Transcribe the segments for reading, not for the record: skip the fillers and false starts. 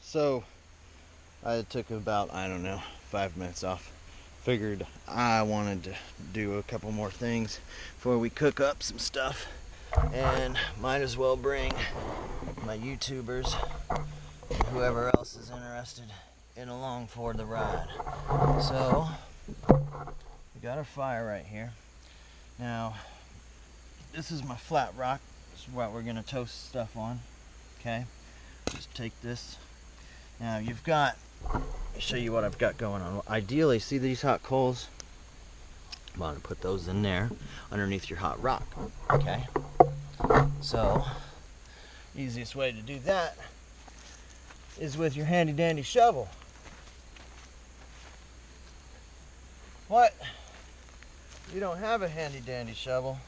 So I took about, I don't know, 5 minutes off. Figured I wanted to do a couple more things before we cook up some stuff, and might as well bring my YouTubers and whoever else is interested in along for the ride. So we got our fire right here. Now this is my flat rock. This is what we're gonna toast stuff on. Okay, just take this. Now you've got, let me show you what I've got going on. Ideally, see these hot coals? I'm going to put those in there underneath your hot rock. Okay, so easiest way to do that is with your handy dandy shovel. What? You don't have a handy dandy shovel?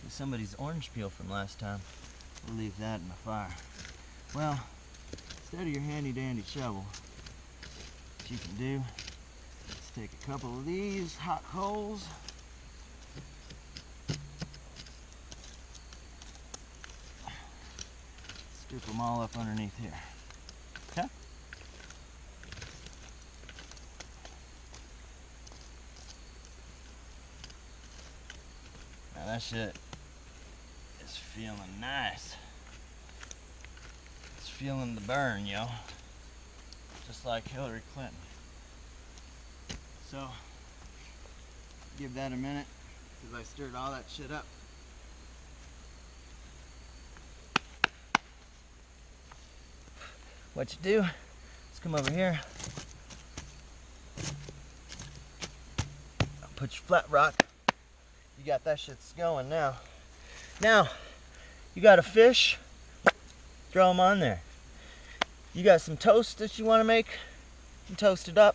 Somebody's orange peel from last time. We'll leave that in the fire. Well, instead of your handy dandy shovel, what you can do is take a couple of these hot coals, scoop them all up underneath here. Okay? Now that shit is feeling nice. It's feeling the burn, yo. Just like Hillary Clinton. So, give that a minute, because I stirred all that shit up. What you do is come over here, put your flat rock. You got that shit's going now. Now, you got a fish, throw them on there. You got some toast that you want to make, you can toast it up.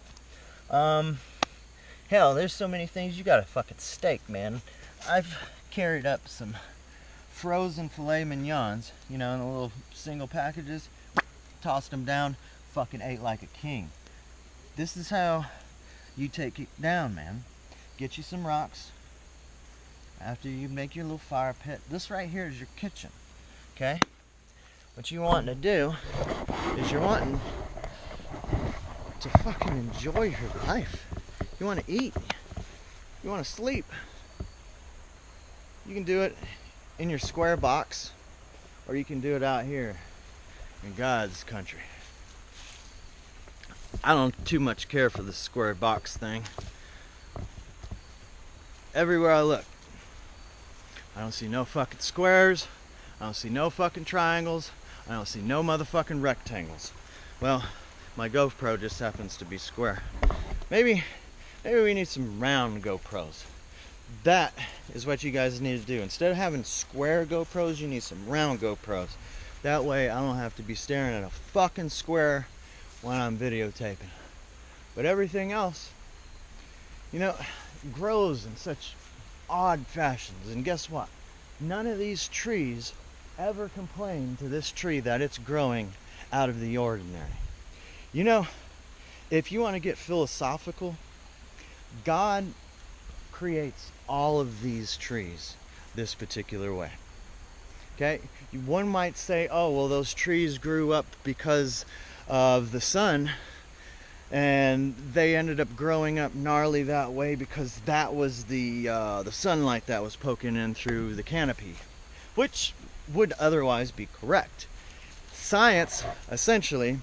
Hell, there's so many things. You got a fucking steak, man. I've carried up some frozen filet mignons, you know, in the little single packages, tossed them down, fucking ate like a king. This is how you take it down, man. Get you some rocks. After you make your little fire pit, this right here is your kitchen, okay? What you wanting to do is you're wanting to fucking enjoy your life. You want to eat. You want to sleep. You can do it in your square box, or you can do it out here in God's country. I don't too much care for the square box thing. Everywhere I look, I don't see no fucking squares. I don't see no fucking triangles. I don't see no motherfucking rectangles. Well, my GoPro just happens to be square. Maybe we need some round GoPros. That is what you guys need to do. Instead of having square GoPros, you need some round GoPros. That way I don't have to be staring at a fucking square when I'm videotaping. But everything else, you know, grows in such odd fashions. And guess what? None of these trees ever complain to this tree that it's growing out of the ordinary. You know, if you want to get philosophical, God creates all of these trees this particular way. Okay? One might say, oh, well, those trees grew up because of the sun, and they ended up growing up gnarly that way because that was the sunlight that was poking in through the canopy, which would otherwise be correct. Science, essentially,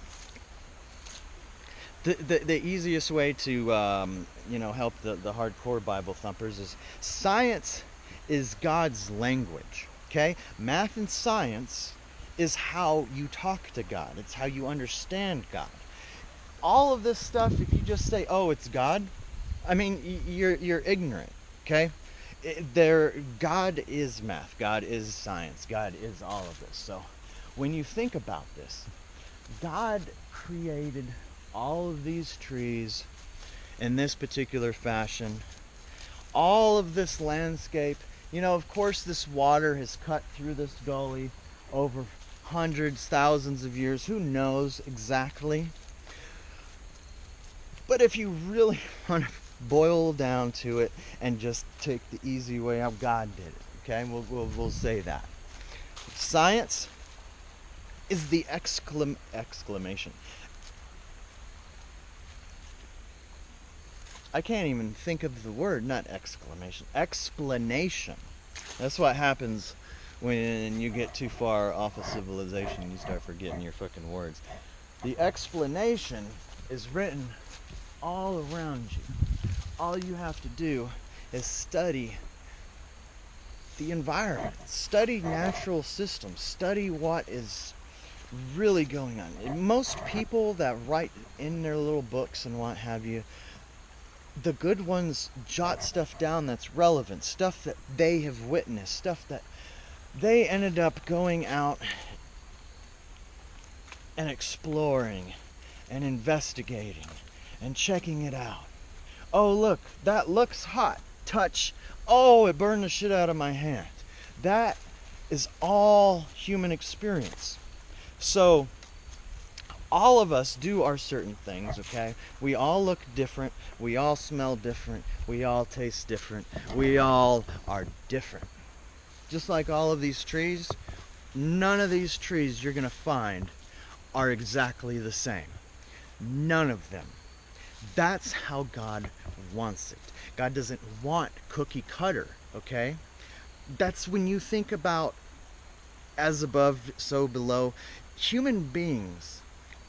the easiest way to you know, help the hardcore Bible thumpers is science is God's language. Okay, math and science is how you talk to God. It's how you understand God. All of this stuff, if you just say, "Oh, it's God," I mean, you're ignorant. Okay, God is math. God is science. God is all of this. So, when you think about this, God created all of these trees in this particular fashion. All of this landscape. You know, of course, this water has cut through this gully over hundreds, thousands of years. Who knows exactly? But if you really want to boil down to it and just take the easy way out, God did it. Okay, we'll say that. Science is the exclamation. I can't even think of the word, not exclamation. Explanation. That's what happens when you get too far off of civilization. You start forgetting your fucking words. The explanation is written all around you. All you have to do is study the environment, study natural systems, study what is really going on. Most people that write in their little books and what have you, the good ones jot stuff down that's relevant, stuff that they have witnessed, stuff that they ended up going out and exploring and investigating and checking it out. Oh, look, that looks hot. Touch. Oh, it burned the shit out of my hand. That is all human experience. So, all of us do our certain things, okay? We all look different. We all smell different. We all taste different. We all are different. Just like all of these trees, none of these trees you're going to find are exactly the same. None of them. That's how God wants it. God doesn't want cookie cutter, okay? That's when you think about as above, so below. Human beings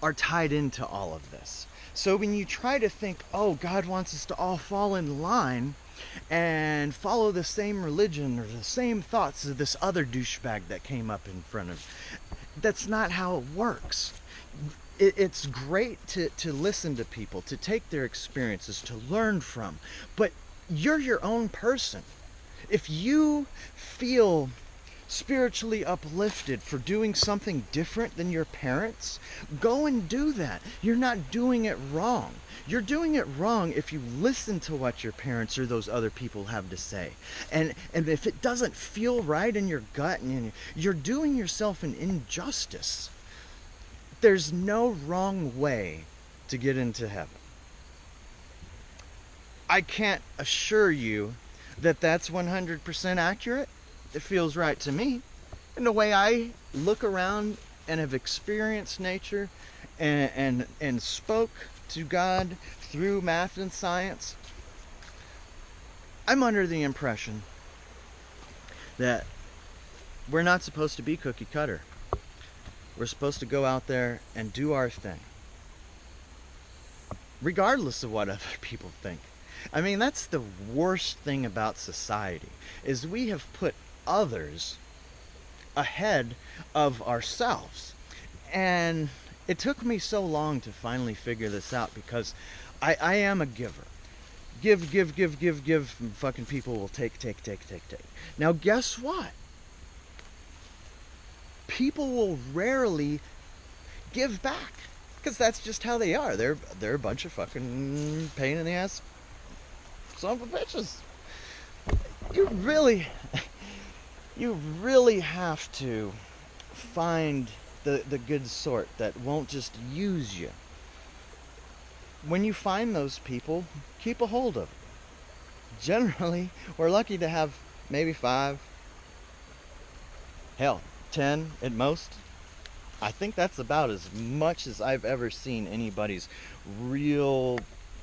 are tied into all of this. So when you try to think, oh, God wants us to all fall in line and follow the same religion or the same thoughts as this other douchebag that came up in front of you, that's not how it works. It's great to listen to people, to take their experiences, to learn from, but you're your own person. If you feel spiritually uplifted for doing something different than your parents, go and do that. You're not doing it wrong. You're doing it wrong if you listen to what your parents or those other people have to say. And if it doesn't feel right in your gut, and you're doing yourself an injustice. There's no wrong way to get into heaven. I can't assure you that that's 100% accurate. It feels right to me. And the way I look around and have experienced nature and spoke to God through math and science, I'm under the impression that we're not supposed to be cookie cutter. We're supposed to go out there and do our thing, regardless of what other people think. I mean, that's the worst thing about society, is we have put others ahead of ourselves. And it took me so long to finally figure this out, because I am a giver. Give. Fucking people will take. Now, guess what? People will rarely give back, because that's just how they are. They're a bunch of fucking pain in the ass son of a bitches. You really have to find the good sort that won't just use you. When you find those people, keep a hold of them. Generally, we're lucky to have maybe 5, hell, 10 at most. I think that's about as much as I've ever seen anybody's real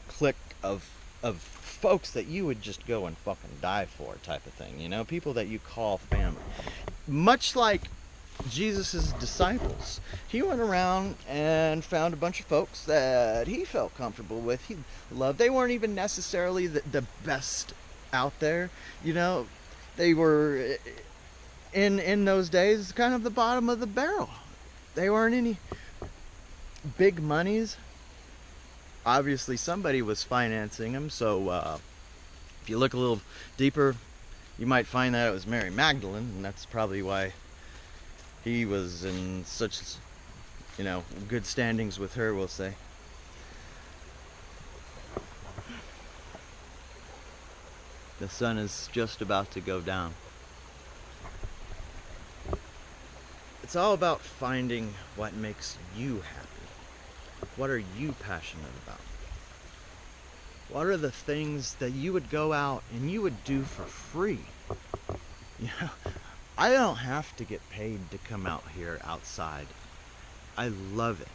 clique of folks that you would just go and fucking die for, type of thing, you know, people that you call family. Much like Jesus' disciples, he went around and found a bunch of folks that he felt comfortable with, he loved. They weren't even necessarily the best out there, you know. They were in those days kind of the bottom of the barrel. They weren't any big monies. Obviously somebody was financing them, so if you look a little deeper, you might find that it was Mary Magdalene, and that's probably why he was in such, you know, good standings with her, we'll say. The sun is just about to go down. It's all about finding what makes you happy. What are you passionate about? What are the things that you would go out and you would do for free? You know, I don't have to get paid to come out here outside I love it.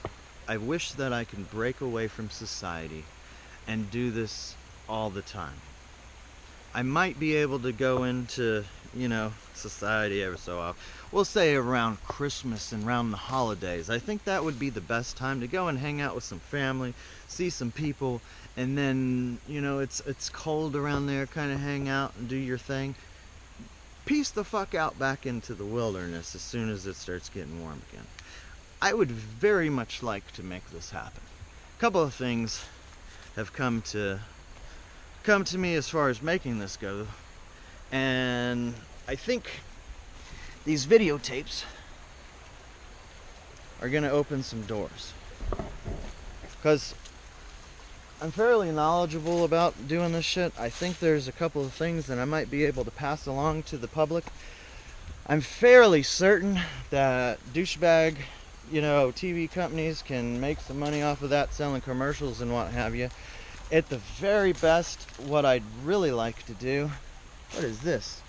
I wish that I could break away from society and do this all the time. I might be able to go into, society ever so often. We'll say around Christmas and around the holidays. I think that would be the best time to go and hang out with some family, see some people, and then, it's cold around there, kind of hang out and do your thing. Peace the fuck out back into the wilderness as soon as it starts getting warm again. I would very much like to make this happen. A couple of things have come to me as far as making this go, and I think these videotapes are gonna open some doors, because I'm fairly knowledgeable about doing this shit. I think there's a couple of things that I might be able to pass along to the public. I'm fairly certain that douchebag, TV companies can make some money off of that, selling commercials and what have you. At the very best, what I'd really like to do, what is this?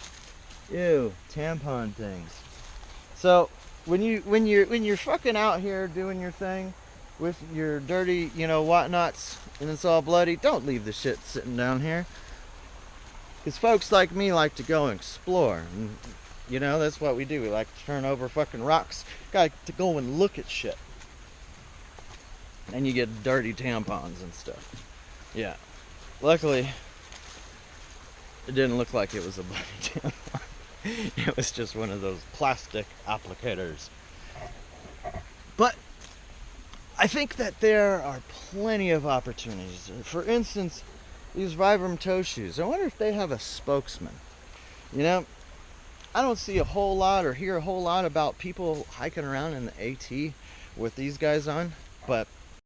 Ew, tampon things. So when you're fucking out here doing your thing with your dirty, whatnots, and it's all bloody, don't leave the shit sitting down here. Because folks like me like to go and explore. And, that's what we do. We like to turn over fucking rocks. Got to go and look at shit. And you get dirty tampons and stuff. Yeah. Luckily, it didn't look like it was a bloody tampon. It was just one of those plastic applicators. But I think that there are plenty of opportunities. For instance, these Vibram toe shoes. I wonder if they have a spokesman. I don't see a whole lot or hear a whole lot about people hiking around in the AT with these guys on, but